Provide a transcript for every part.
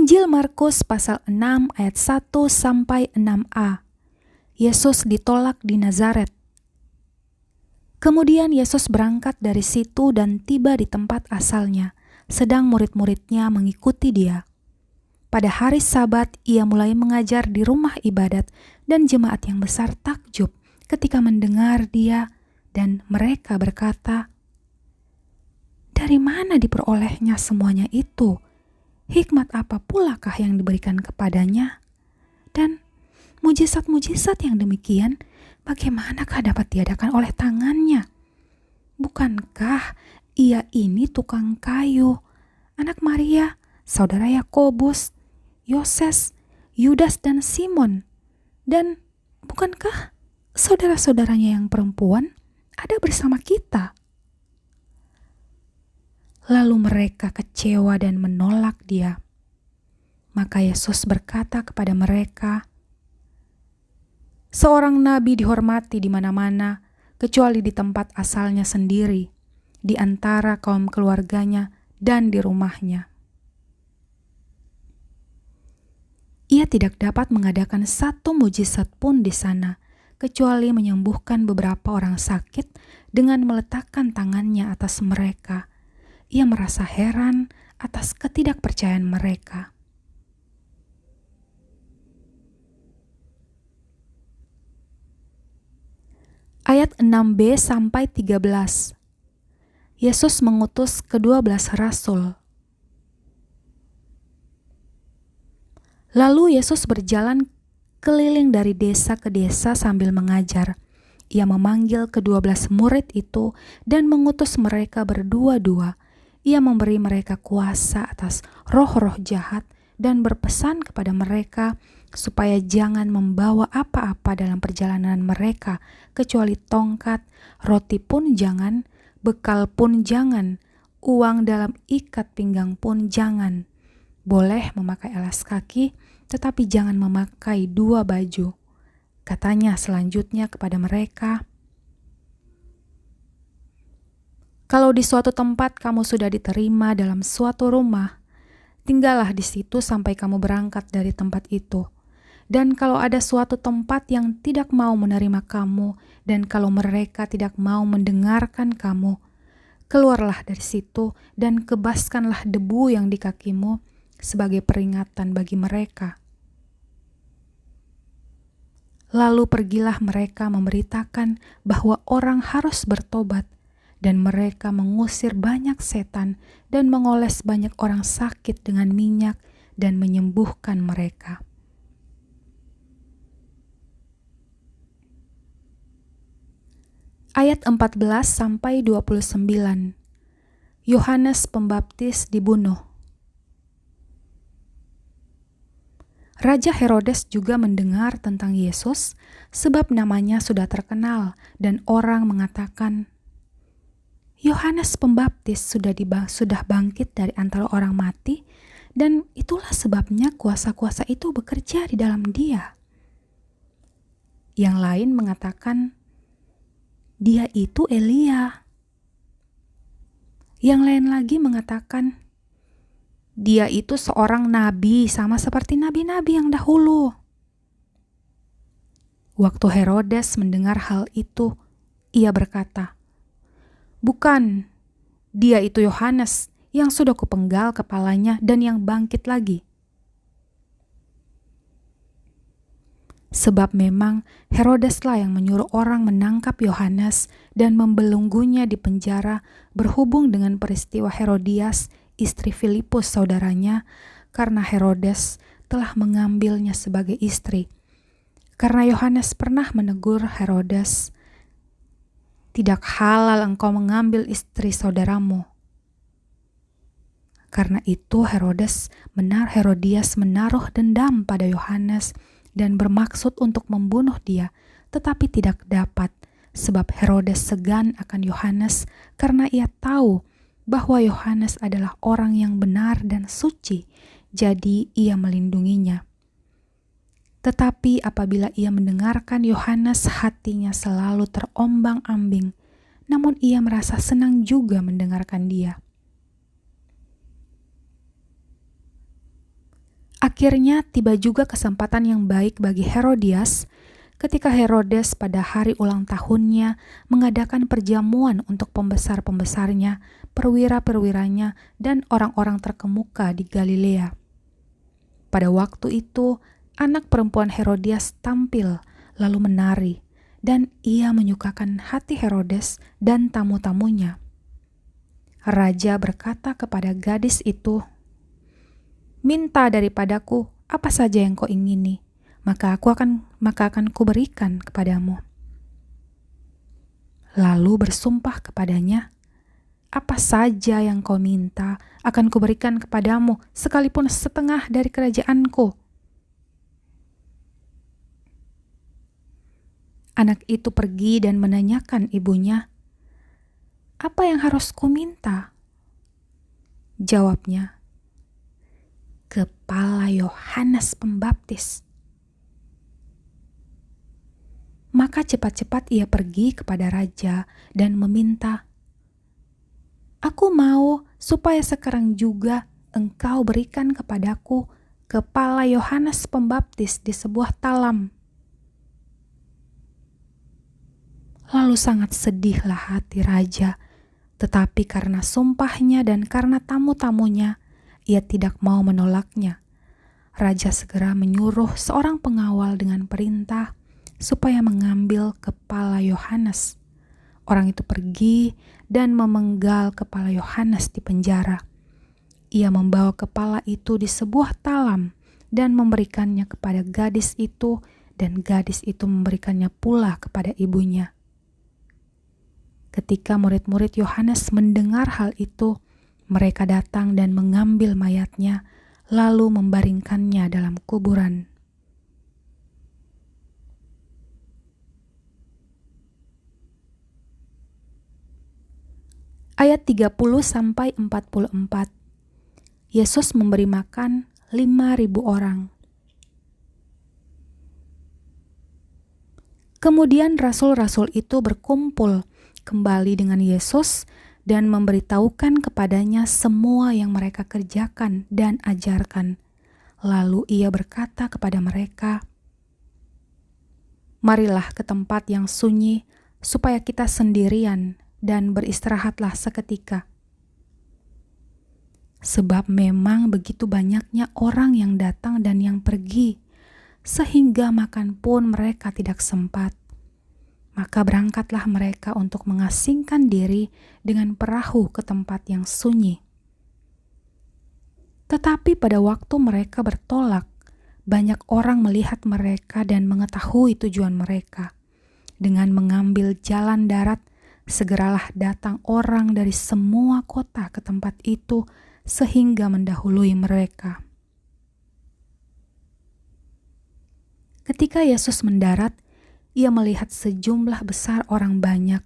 Injil Markus pasal 6 ayat 1 sampai 6a. Yesus ditolak di Nazaret. Kemudian Yesus berangkat dari situ dan tiba di tempat asalnya, sedang murid-muridnya mengikuti dia. Pada hari Sabat ia mulai mengajar di rumah ibadat dan jemaat yang besar takjub ketika mendengar dia, dan mereka berkata, "Dari mana diperolehnya semuanya itu? Hikmat apa pulakah yang diberikan kepadanya? Dan mujizat-mujizat yang demikian, bagaimanakah dapat diadakan oleh tangannya? Bukankah ia ini tukang kayu, anak Maria, saudara Yakobus, Yoses, Yudas dan Simon? Dan bukankah saudara-saudaranya yang perempuan ada bersama kita?" Lalu mereka kecewa dan menolak dia. Maka Yesus berkata kepada mereka, "Seorang nabi dihormati di mana-mana, kecuali di tempat asalnya sendiri, di antara kaum keluarganya dan di rumahnya." Ia tidak dapat mengadakan satu mujizat pun di sana, kecuali menyembuhkan beberapa orang sakit dengan meletakkan tangannya atas mereka. Ia merasa heran atas ketidakpercayaan mereka. Ayat 6b sampai 13. Yesus mengutus ke-12 rasul. Lalu Yesus berjalan keliling dari desa ke desa sambil mengajar. Ia memanggil ke-12 murid itu dan mengutus mereka berdua-dua. Ia memberi mereka kuasa atas roh-roh jahat dan berpesan kepada mereka supaya jangan membawa apa-apa dalam perjalanan mereka, kecuali tongkat, roti pun jangan, bekal pun jangan, uang dalam ikat pinggang pun jangan. Boleh memakai alas kaki, tetapi jangan memakai 2 baju. Katanya selanjutnya kepada mereka, "Kalau di suatu tempat kamu sudah diterima dalam suatu rumah, tinggallah di situ sampai kamu berangkat dari tempat itu. Dan kalau ada suatu tempat yang tidak mau menerima kamu, dan kalau mereka tidak mau mendengarkan kamu, keluarlah dari situ dan kebaskanlah debu yang di kakimu sebagai peringatan bagi mereka." Lalu pergilah mereka memberitakan bahwa orang harus bertobat, dan mereka mengusir banyak setan dan mengoles banyak orang sakit dengan minyak dan menyembuhkan mereka. Ayat 14 sampai 29. Yohanes Pembaptis dibunuh. Raja Herodes juga mendengar tentang Yesus, sebab namanya sudah terkenal dan orang mengatakan, "Yohanes Pembaptis sudah bangkit dari antara orang mati, dan itulah sebabnya kuasa-kuasa itu bekerja di dalam dia." Yang lain mengatakan, "Dia itu Elia." Yang lain lagi mengatakan, "Dia itu seorang nabi sama seperti nabi-nabi yang dahulu." Waktu Herodes mendengar hal itu, ia berkata, "Bukan, dia itu Yohanes yang sudah kupenggal kepalanya dan yang bangkit lagi." Sebab memang Herodeslah yang menyuruh orang menangkap Yohanes dan membelenggunya di penjara berhubung dengan peristiwa Herodias, istri Filipus saudaranya, karena Herodes telah mengambilnya sebagai istri. Karena Yohanes pernah menegur Herodes, "Tidak halal engkau mengambil istri saudaramu." Karena itu Herodias menaruh dendam pada Yohanes dan bermaksud untuk membunuh dia, tetapi tidak dapat, sebab Herodes segan akan Yohanes karena ia tahu bahwa Yohanes adalah orang yang benar dan suci, jadi ia melindunginya. Tetapi apabila ia mendengarkan Yohanes, hatinya selalu terombang-ambing, namun ia merasa senang juga mendengarkan dia. Akhirnya tiba juga kesempatan yang baik bagi Herodias ketika Herodes pada hari ulang tahunnya mengadakan perjamuan untuk pembesar-pembesarnya, perwira-perwiranya, dan orang-orang terkemuka di Galilea. Pada waktu itu, anak perempuan Herodias tampil lalu menari, dan ia menyukakan hati Herodes dan tamu-tamunya. Raja berkata kepada gadis itu, "Minta daripadaku apa saja yang kau ingini, maka akan kuberikan kepadamu." Lalu bersumpah kepadanya, "Apa saja yang kau minta akan kuberikan kepadamu, sekalipun setengah dari kerajaanku." Anak itu pergi dan menanyakan ibunya, "Apa yang harus kuminta?" Jawabnya, "Kepala Yohanes Pembaptis." Maka cepat-cepat ia pergi kepada raja dan meminta, "Aku mau supaya sekarang juga engkau berikan kepadaku kepala Yohanes Pembaptis di sebuah talam." Lalu sangat sedihlah hati raja, tetapi karena sumpahnya dan karena tamu-tamunya, ia tidak mau menolaknya. Raja segera menyuruh seorang pengawal dengan perintah supaya mengambil kepala Yohanes. Orang itu pergi dan memenggal kepala Yohanes di penjara. Ia membawa kepala itu di sebuah talam dan memberikannya kepada gadis itu, dan gadis itu memberikannya pula kepada ibunya. Ketika murid-murid Yohanes mendengar hal itu, mereka datang dan mengambil mayatnya, lalu membaringkannya dalam kuburan. Ayat 30-44. Yesus memberi makan 5.000 orang. Kemudian rasul-rasul itu berkumpul kembali dengan Yesus dan memberitahukan kepadanya semua yang mereka kerjakan dan ajarkan. Lalu ia berkata kepada mereka, "Marilah ke tempat yang sunyi, supaya kita sendirian dan beristirahatlah seketika. Sebab memang begitu banyaknya orang yang datang dan yang pergi, sehingga makan pun mereka tidak sempat. Maka berangkatlah mereka untuk mengasingkan diri dengan perahu ke tempat yang sunyi." Tetapi pada waktu mereka bertolak, banyak orang melihat mereka dan mengetahui tujuan mereka. Dengan mengambil jalan darat, segeralah datang orang dari semua kota ke tempat itu, sehingga mendahului mereka. Ketika Yesus mendarat, ia melihat sejumlah besar orang banyak,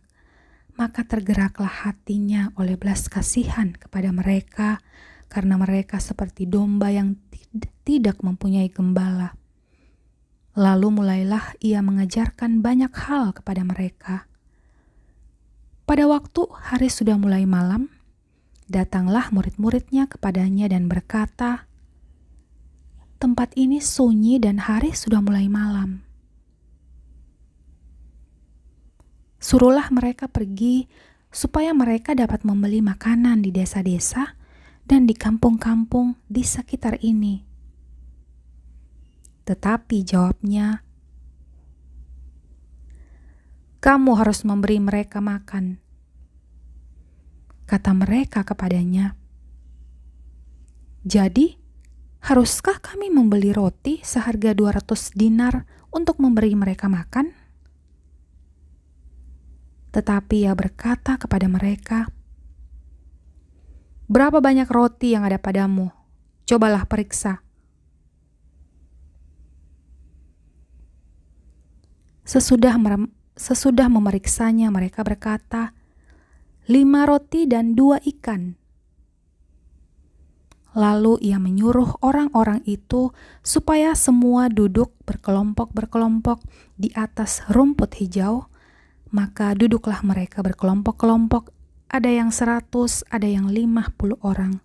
maka tergeraklah hatinya oleh belas kasihan kepada mereka, karena mereka seperti domba yang tidak mempunyai gembala. Lalu mulailah ia mengajarkan banyak hal kepada mereka. Pada waktu hari sudah mulai malam, datanglah murid-muridnya kepadanya dan berkata, "Tempat ini sunyi dan hari sudah mulai malam. Suruhlah mereka pergi supaya mereka dapat membeli makanan di desa-desa dan di kampung-kampung di sekitar ini." Tetapi jawabnya, "Kamu harus memberi mereka makan." Kata mereka kepadanya, "Jadi, haruskah kami membeli roti seharga 200 dinar untuk memberi mereka makan?" Tetapi ia berkata kepada mereka, "Berapa banyak roti yang ada padamu? Cobalah periksa." Sesudah memeriksanya, mereka berkata, 5 roti dan 2 ikan. Lalu ia menyuruh orang-orang itu supaya semua duduk berkelompok-berkelompok di atas rumput hijau. Maka duduklah mereka berkelompok-kelompok, ada yang 100, ada yang 50 orang.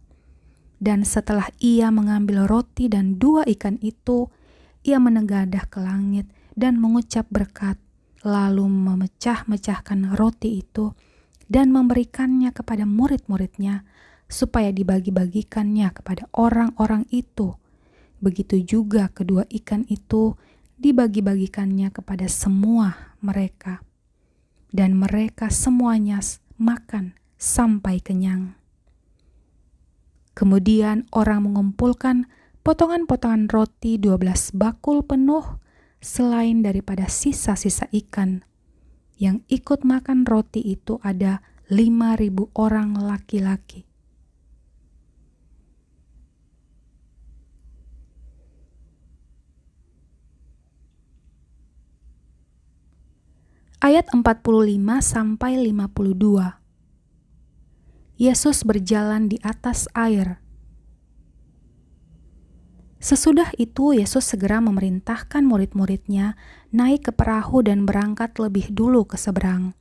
Dan setelah ia mengambil roti dan 2 ikan itu, ia menengadah ke langit dan mengucap berkat, lalu memecah-mecahkan roti itu dan memberikannya kepada murid-muridnya supaya dibagi-bagikannya kepada orang-orang itu. Begitu juga kedua ikan itu dibagi-bagikannya kepada semua mereka. Dan mereka semuanya makan sampai kenyang. Kemudian orang mengumpulkan potongan-potongan roti 12 bakul penuh selain daripada sisa-sisa ikan. Yang ikut makan roti itu ada 5.000 orang laki-laki. Ayat 45 sampai 52. Yesus berjalan di atas air. Sesudah itu Yesus segera memerintahkan murid-muridnya naik ke perahu dan berangkat lebih dulu ke seberang,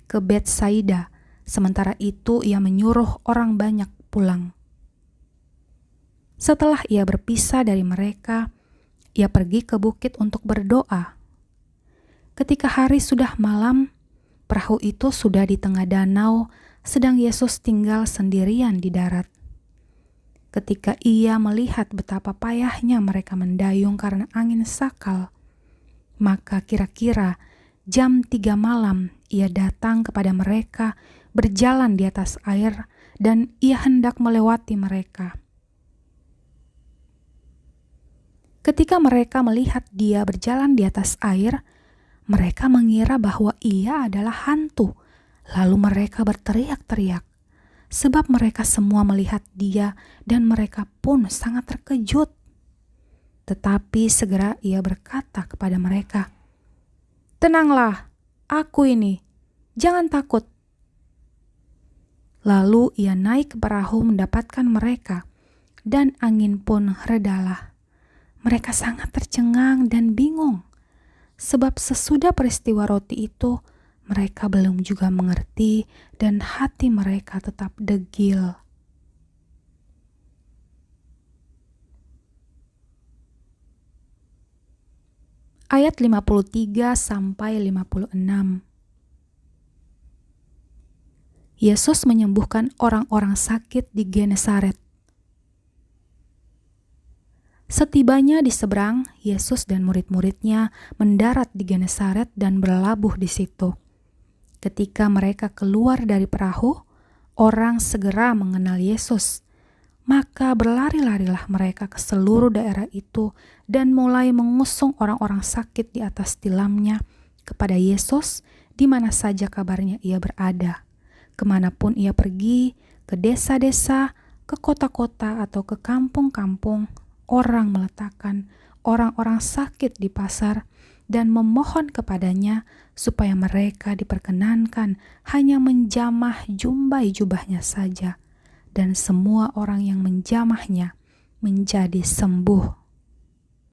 ke Betsaida. Sementara itu ia menyuruh orang banyak pulang. Setelah ia berpisah dari mereka, ia pergi ke bukit untuk berdoa. Ketika hari sudah malam, perahu itu sudah di tengah danau, sedang Yesus tinggal sendirian di darat. Ketika ia melihat betapa payahnya mereka mendayung karena angin sakal, maka kira-kira jam 3 malam ia datang kepada mereka berjalan di atas air dan ia hendak melewati mereka. Ketika mereka melihat dia berjalan di atas air, mereka mengira bahwa ia adalah hantu. Lalu mereka berteriak-teriak, sebab mereka semua melihat dia dan mereka pun sangat terkejut. Tetapi segera ia berkata kepada mereka, "Tenanglah, aku ini, jangan takut." Lalu ia naik ke perahu mendapatkan mereka, dan angin pun redalah. Mereka sangat tercengang dan bingung, sebab sesudah peristiwa roti itu, mereka belum juga mengerti dan hati mereka tetap degil. Ayat 53 sampai 56. Yesus menyembuhkan orang-orang sakit di Genesaret. Setibanya di seberang, Yesus dan murid-muridnya mendarat di Genesaret dan berlabuh di situ. Ketika mereka keluar dari perahu, orang segera mengenal Yesus. Maka berlari-larilah mereka ke seluruh daerah itu dan mulai mengusung orang-orang sakit di atas tilamnya kepada Yesus di mana saja kabarnya ia berada. Kemanapun ia pergi, ke desa-desa, ke kota-kota atau ke kampung-kampung, orang meletakkan orang-orang sakit di pasar dan memohon kepadanya supaya mereka diperkenankan hanya menjamah jumbai jubahnya saja, dan semua orang yang menjamahnya menjadi sembuh.